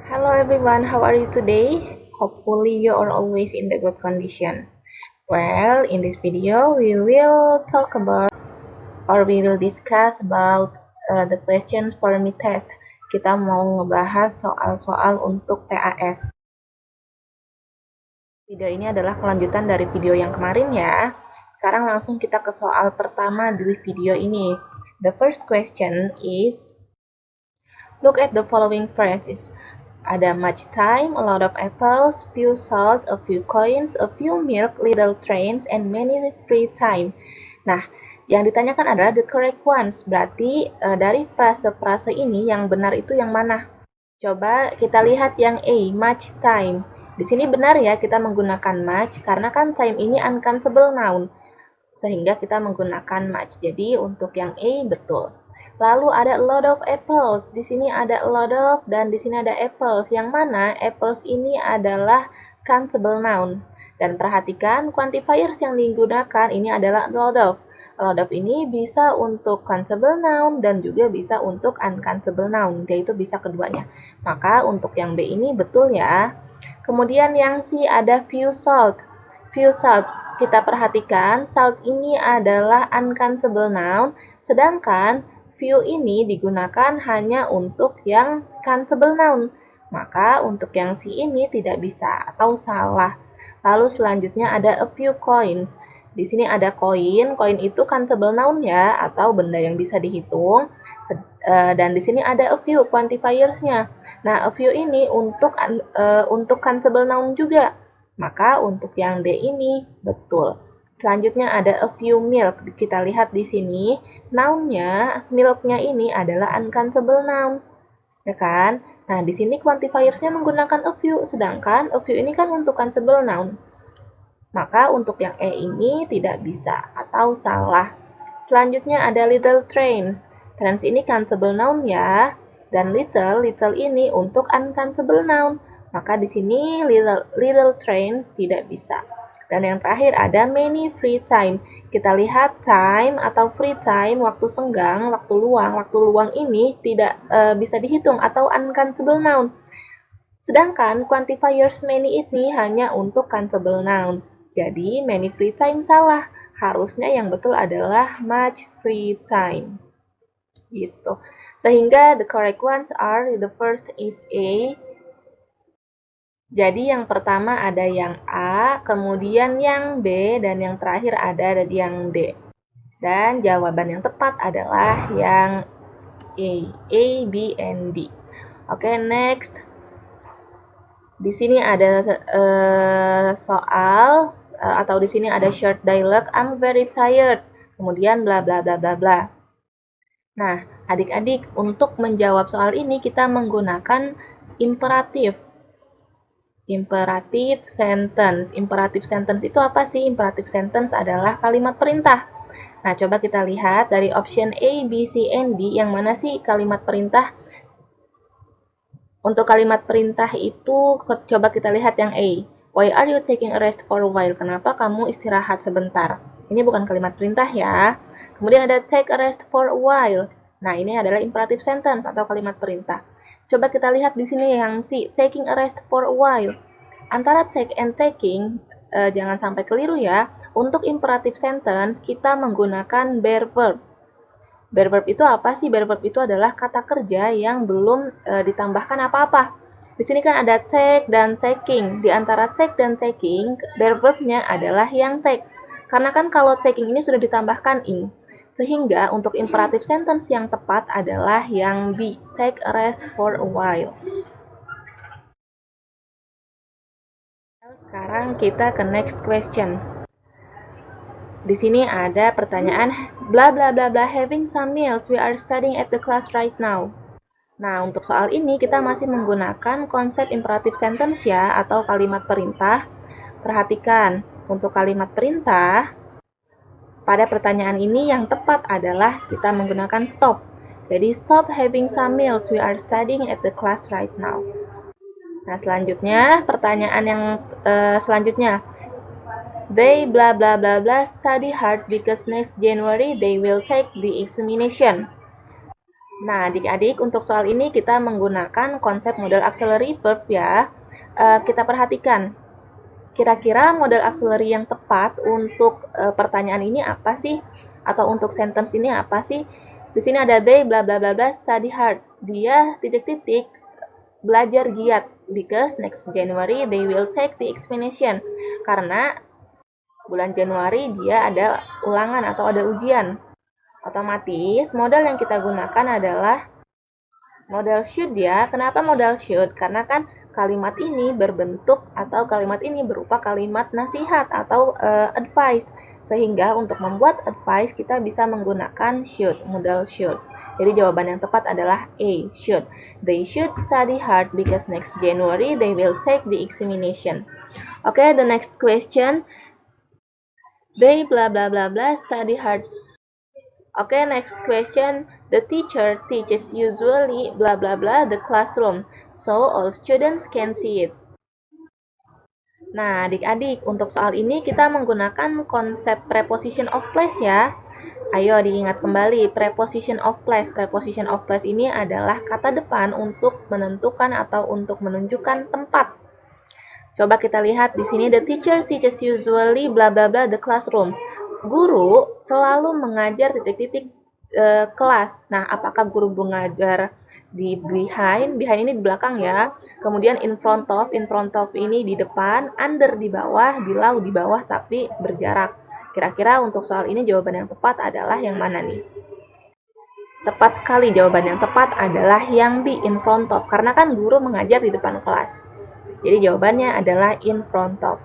Hello everyone, how are you today? Hopefully you are always in the good condition. Well, in this video we will talk about or we will discuss about the questions for me test. Kita mau ngebahas soal-soal untuk TAS. Video ini adalah kelanjutan dari video yang kemarin ya. Sekarang langsung kita ke soal pertama di video ini. The first question is, look at the following phrases. Ada much time, a lot of apples, few salt, a few coins, a few milk, little trains, and many free time. Nah, yang ditanyakan adalah the correct ones. Berarti dari frase-frase ini yang benar itu yang mana? Coba kita lihat yang A, much time. Di sini benar ya kita menggunakan much karena kan time ini uncountable noun. Sehingga kita menggunakan much. Jadi untuk yang A betul. Lalu ada a lot of apples. Di sini ada a lot of dan di sini ada apples. Yang mana apples ini adalah countable noun. Dan perhatikan quantifiers yang digunakan ini adalah a lot of. A lot of ini bisa untuk countable noun dan juga bisa untuk uncountable noun. Yaitu bisa keduanya. Maka untuk yang B ini betul ya. Kemudian yang C ada few salt. Few salt. Kita perhatikan salt ini adalah uncountable noun. Sedangkan few ini digunakan hanya untuk yang countable noun. Maka untuk yang C ini tidak bisa atau salah. Lalu selanjutnya ada a few coins. Di sini ada koin. Koin itu countable noun ya atau benda yang bisa dihitung. Dan di sini ada a few quantifiersnya. Nah, a few ini untuk countable noun juga. Maka untuk yang D ini betul. Selanjutnya ada a few milk. Kita lihat di sini, noun-nya, milk-nya ini adalah uncountable noun. Ya kan? Nah, di sini quantifiersnya menggunakan a few, sedangkan a few ini kan untuk countable noun. Maka untuk yang E ini tidak bisa atau salah. Selanjutnya ada little trains. Trains ini countable noun ya. Dan little ini untuk uncountable noun. Maka di sini little trains tidak bisa. Dan yang terakhir ada many free time. Kita lihat time atau free time, waktu senggang, waktu luang. Waktu luang ini tidak bisa dihitung atau uncountable noun. Sedangkan quantifiers many ini hanya untuk countable noun. Jadi many free time salah. Harusnya yang betul adalah much free time. Gitu. Sehingga the correct ones are, the first is A. Jadi yang pertama ada yang A, kemudian yang B, dan yang terakhir ada yang D. Dan jawaban yang tepat adalah yang A, B, and D. Oke, next. Di sini ada soal, atau di sini ada short dialogue, I'm very tired. Kemudian bla bla bla bla bla. Nah, adik-adik, untuk menjawab soal ini kita menggunakan imperatif. Imperatif sentence. Imperatif sentence itu apa sih? Imperatif sentence adalah kalimat perintah. Nah, coba kita lihat dari option A, B, C, and D, yang mana sih kalimat perintah? Untuk kalimat perintah itu, coba kita lihat yang A. Why are you taking a rest for a while? Kenapa kamu istirahat sebentar? Ini bukan kalimat perintah ya. Kemudian ada take a rest for a while. Nah, ini adalah imperative sentence atau kalimat perintah. Coba kita lihat di sini yang C, taking a rest for a while. Antara take and taking, jangan sampai keliru ya. Untuk imperative sentence, kita menggunakan bare verb. Bare verb itu apa sih? Bare verb itu adalah kata kerja yang belum ditambahkan apa-apa. Di sini kan ada take dan taking. Di antara take dan taking, bare verb-nya adalah yang take. Karena kan kalau taking ini sudah ditambahkan in. Sehingga untuk imperative sentence yang tepat adalah yang B, take a rest for a while. Sekarang kita ke next question. Di sini ada pertanyaan bla bla bla bla having some meals, we are studying at the class right now. Nah, untuk soal ini kita masih menggunakan konsep imperative sentence ya atau kalimat perintah. Perhatikan, untuk kalimat perintah pada pertanyaan ini yang tepat adalah kita menggunakan stop. Jadi stop having some meals, we are studying at the class right now. Nah, selanjutnya pertanyaan yang selanjutnya, they bla bla bla bla study hard because next January they will take the examination. Nah, adik-adik, untuk soal ini kita menggunakan konsep model auxiliary verb ya. Kita perhatikan, kira-kira model auxiliary yang tepat untuk pertanyaan ini apa sih? Atau untuk sentence ini apa sih? Di sini ada they bla bla bla bla study hard. Dia titik-titik belajar giat because next January they will take the examination. Karena bulan Januari dia ada ulangan atau ada ujian. Otomatis modal yang kita gunakan adalah modal should ya. Kenapa modal should? Karena kan kalimat ini berbentuk atau kalimat ini berupa kalimat nasihat atau advice. Sehingga untuk membuat advice kita bisa menggunakan should, modal should. Jadi jawaban yang tepat adalah A, should. They should study hard because next January they will take the examination. Okay, the next question. They blah blah blah blah study hard. Okay, next question. The teacher teaches usually blah blah blah the classroom, so all students can see it. Nah, adik-adik, untuk soal ini kita menggunakan konsep preposition of place ya. Ayo diingat kembali, preposition of place. Preposition of place ini adalah kata depan untuk menentukan atau untuk menunjukkan tempat. Coba kita lihat di sini, the teacher teaches usually blah blah blah the classroom. Guru selalu mengajar titik-titik kelas. Nah, apakah guru mengajar di behind? Behind ini di belakang ya. Kemudian in front of ini di depan, under di bawah, below di bawah tapi berjarak. Kira-kira untuk soal ini jawaban yang tepat adalah yang mana nih? Tepat sekali, jawaban yang tepat adalah yang B, in front of. Karena kan guru mengajar di depan kelas. Jadi jawabannya adalah in front of.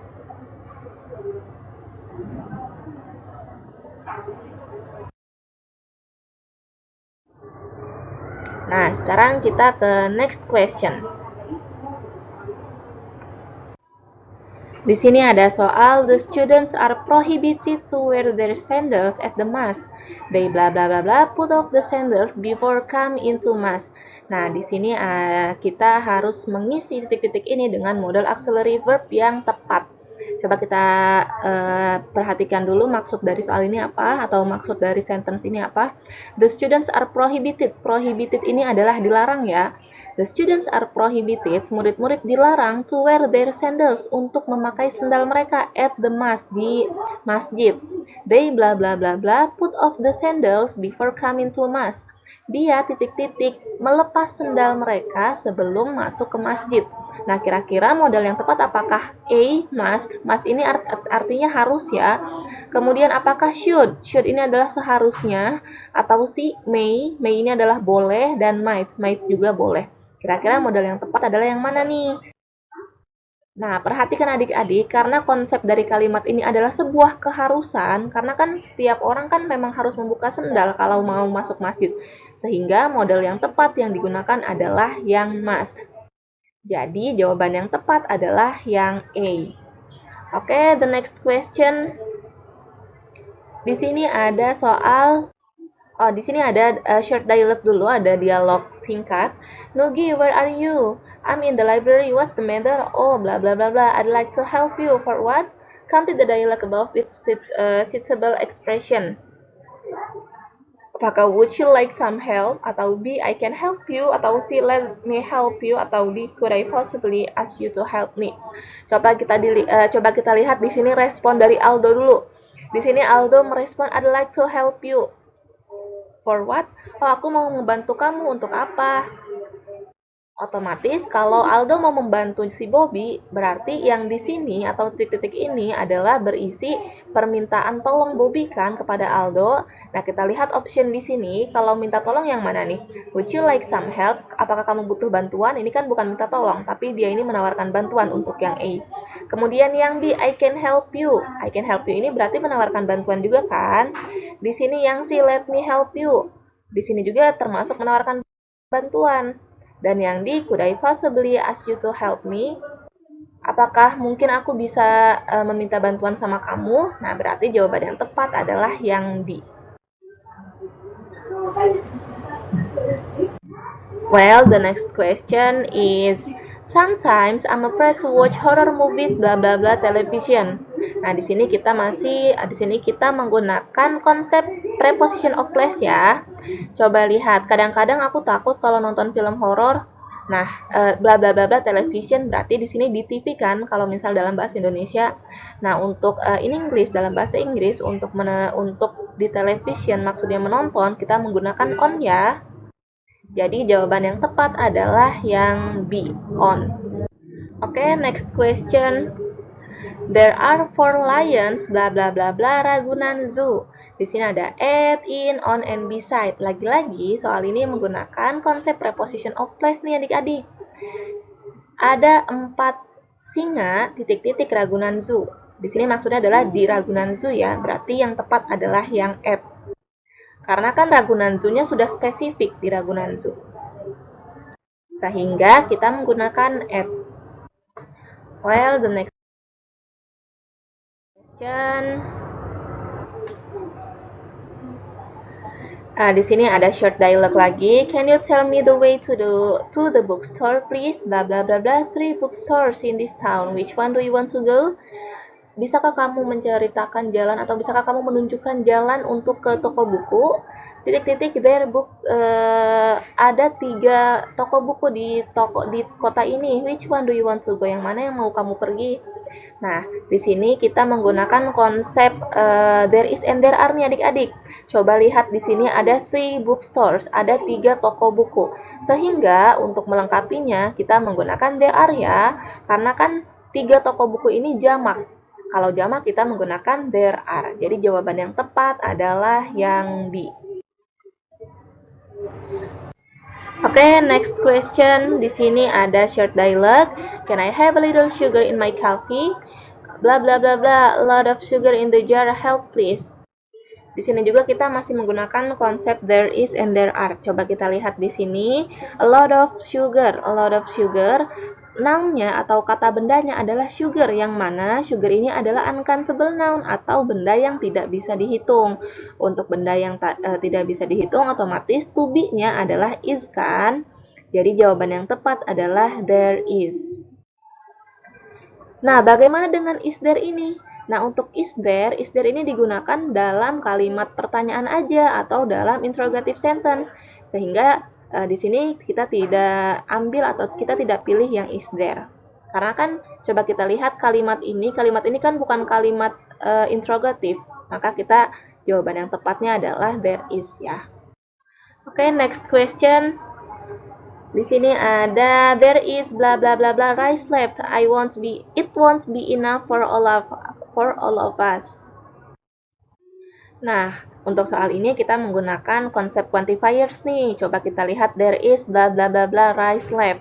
Nah, sekarang kita ke next question. Di sini ada soal, the students are prohibited to wear their sandals at the mass. They bla bla bla bla put off the sandals before come into mass. Nah, di sini kita harus mengisi titik-titik ini dengan modal auxiliary verb yang tepat. Coba kita perhatikan dulu maksud dari soal ini apa, atau maksud dari sentence ini apa. The students are prohibited. Prohibited ini adalah dilarang ya. The students are prohibited, murid-murid dilarang to wear their sandals, untuk memakai sendal mereka at the mass, di masjid. They bla bla bla bla put off the sandals before coming to mass. Dia titik-titik melepas sendal mereka sebelum masuk ke masjid. Nah, kira-kira modal yang tepat apakah A, must? Must ini artinya harus ya. Kemudian apakah should? Should ini adalah seharusnya. Atau C, may? May ini adalah boleh, dan might. Might juga boleh. Kira-kira modal yang tepat adalah yang mana nih? Nah, perhatikan adik-adik, karena konsep dari kalimat ini adalah sebuah keharusan, karena kan setiap orang kan memang harus membuka sendal kalau mau masuk masjid. Sehingga modal yang tepat yang digunakan adalah yang must. Jadi, jawaban yang tepat adalah yang A. Oke, the next question. Di sini ada soal di sini ada short dialog dulu, ada dialog singkat. Nugi, where are you? I'm in the library. What's the matter? Oh, blah blah blah blah. I'd like to help you. For what? Complete the dialogue above with suitable expression. Apakah would you like some help? Atau B, I can help you. Atau C, let me help you. Atau D, could I possibly ask you to help me? Coba kita lihat di sini respon dari Aldo dulu. Di sini Aldo merespon, I'd like to help you. For what? Oh, aku mau membantu kamu untuk apa? Otomatis kalau Aldo mau membantu si Bobby, berarti yang di sini atau titik-titik ini adalah berisi permintaan tolong Bobby kan kepada Aldo. Nah, kita lihat option di sini, kalau minta tolong yang mana nih? Would you like some help? Apakah kamu butuh bantuan? Ini kan bukan minta tolong, tapi dia ini menawarkan bantuan untuk yang A. Kemudian yang B, I can help you. I can help you ini berarti menawarkan bantuan juga kan? Di sini yang C, let me help you. Di sini juga termasuk menawarkan bantuan. Dan yang D, could I possibly ask you to help me? Apakah mungkin aku bisa meminta bantuan sama kamu? Nah, berarti jawaban yang tepat adalah yang D. Well, the next question is, sometimes I'm afraid to watch horror movies bla bla bla television. Nah, di sini kita menggunakan konsep preposition of place ya. Coba lihat, kadang-kadang aku takut kalau nonton film horor. Nah, bla bla bla bla television berarti di sini di TV kan kalau misal dalam bahasa Indonesia. Nah, untuk in English dalam bahasa Inggris untuk di television maksudnya menonton kita menggunakan on ya. Jadi jawaban yang tepat adalah yang B, on. Oke, next question. There are 4 lions bla bla bla bla Ragunan Zoo. Di sini ada at, in, on, and beside. Lagi-lagi soal ini menggunakan konsep preposition of place nih adik-adik. Ada 4 singa titik-titik Ragunan Zoo. Di sini maksudnya adalah di Ragunan Zoo ya. Berarti yang tepat adalah yang at. Karena kan Ragunan Zoo-nya sudah spesifik di Ragunan Zoo. Sehingga kita menggunakan at. Well, the next question. Di sini ada short dialogue lagi. Can you tell me the way to the bookstore, please? Bla bla bla bla. 3 bookstores in this town. Which one do you want to go? Bisakah kamu menceritakan jalan atau bisakah kamu menunjukkan jalan untuk ke toko buku? Titik-titik there books. Ada 3 toko buku di kota ini. Which one do you want to go? Yang mana yang mau kamu pergi? Nah, di sini kita menggunakan konsep there is and there are nih adik-adik. Coba lihat di sini ada 3 bookstores, ada 3 toko buku. Sehingga untuk melengkapinya kita menggunakan there are ya, karena kan 3 toko buku ini jamak. Kalau jamak kita menggunakan there are. Jadi jawaban yang tepat adalah yang B. Oke, next question. Di sini ada short dialogue. Can I have a little sugar in my coffee? Bla bla bla bla. A lot of sugar in the jar. Help please. Di sini juga kita masih menggunakan konsep there is and there are. Coba kita lihat di sini. A lot of sugar. A lot of sugar. Noun-nya atau kata bendanya adalah sugar, yang mana sugar ini adalah uncountable noun atau benda yang tidak bisa dihitung. Untuk benda yang tidak bisa dihitung, otomatis to be-nya adalah is kan? Jadi jawaban yang tepat adalah there is. Nah, bagaimana dengan is there ini? Nah, untuk is there ini digunakan dalam kalimat pertanyaan aja atau dalam interrogative sentence. Sehingga di sini kita tidak ambil atau kita tidak pilih yang is there. Karena kan coba kita lihat kalimat ini kan bukan kalimat interrogatif. Maka kita jawaban yang tepatnya adalah there is ya. Oke, next question. Di sini ada there is bla bla bla bla rice left. It won't be enough for all of us. Nah, untuk soal ini kita menggunakan konsep quantifiers nih. Coba kita lihat there is bla bla bla bla rice left.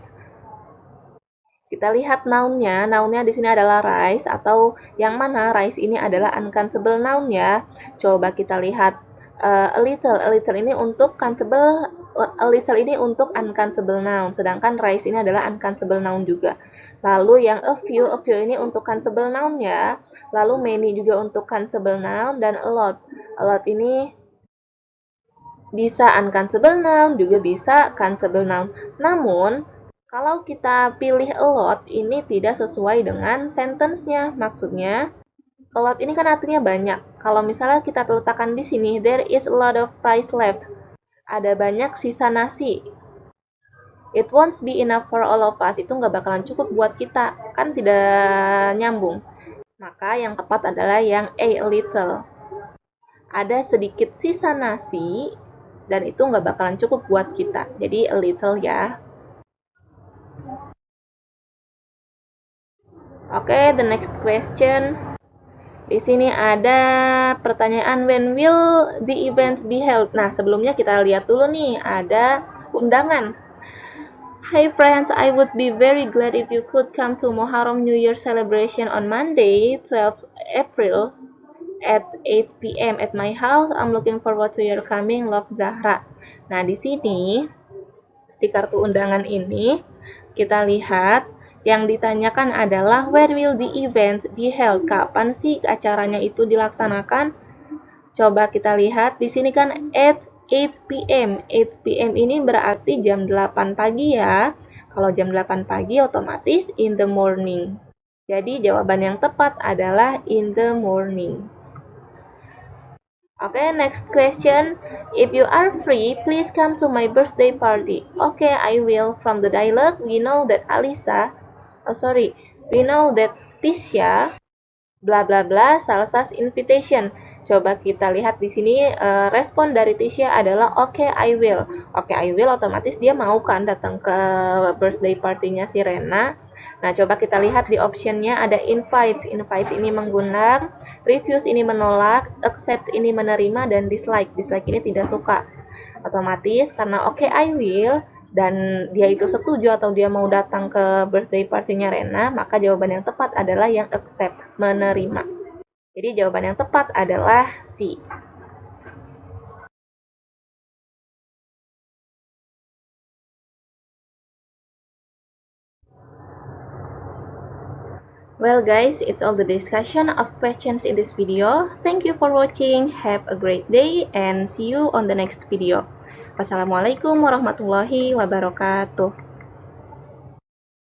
Kita lihat noun-nya. Noun-nya di sini adalah rice atau yang mana rice ini adalah uncountable noun ya. Coba kita lihat a little. A little ini untuk countable. A little ini untuk uncountable noun. Sedangkan rice ini adalah uncountable noun juga. Lalu yang a few ini untuk countable noun ya. Lalu many juga untuk countable noun dan a lot. A lot ini bisa uncountable noun, juga bisa countable noun. Namun, kalau kita pilih a lot, ini tidak sesuai dengan sentence-nya. Maksudnya, a lot ini kan artinya banyak. Kalau misalnya kita letakkan di sini, there is a lot of rice left. Ada banyak sisa nasi. It won't be enough for all of us. Itu nggak bakalan cukup buat kita. Kan tidak nyambung. Maka yang tepat adalah yang a little. Ada sedikit sisa nasi, dan itu nggak bakalan cukup buat kita. Jadi a little ya. Oke, the next question. Di sini ada pertanyaan when will the event be held? Nah, sebelumnya kita lihat dulu nih, ada undangan. Hi friends, I would be very glad if you could come to Muharram New Year celebration on Monday, 12 April at 8 p.m. at my house. I'm looking forward to your coming. Love, Zahra. Nah, di sini di kartu undangan ini kita lihat yang ditanyakan adalah where will the event be held? Kapan sih acaranya itu dilaksanakan? Coba kita lihat di sini kan at 8 p.m. 8 p.m. ini berarti jam 8 pagi ya. Kalau jam 8 pagi otomatis in the morning. Jadi jawaban yang tepat adalah in the morning. Okay, next question. If you are free, please come to my birthday party. Okay, I will. From the dialogue, we know that we know that Tisha bla bla bla Salsa's invitation. Coba kita lihat di sini respon dari Tisha adalah okay I will. Okay I will otomatis dia mau kan datang ke birthday party-nya si Rena. Nah, coba kita lihat di optionnya ada invites. Invites ini menggunakan, refuse ini menolak, accept ini menerima, dan dislike. Dislike ini tidak suka. Otomatis karena okay I will dan dia itu setuju atau dia mau datang ke birthday party-nya Rena, maka jawaban yang tepat adalah yang accept, menerima. Jadi jawaban yang tepat adalah C. Well guys, it's all the discussion of questions in this video. Thank you for watching. Have a great day and see you on the next video. Wassalamualaikum warahmatullahi wabarakatuh.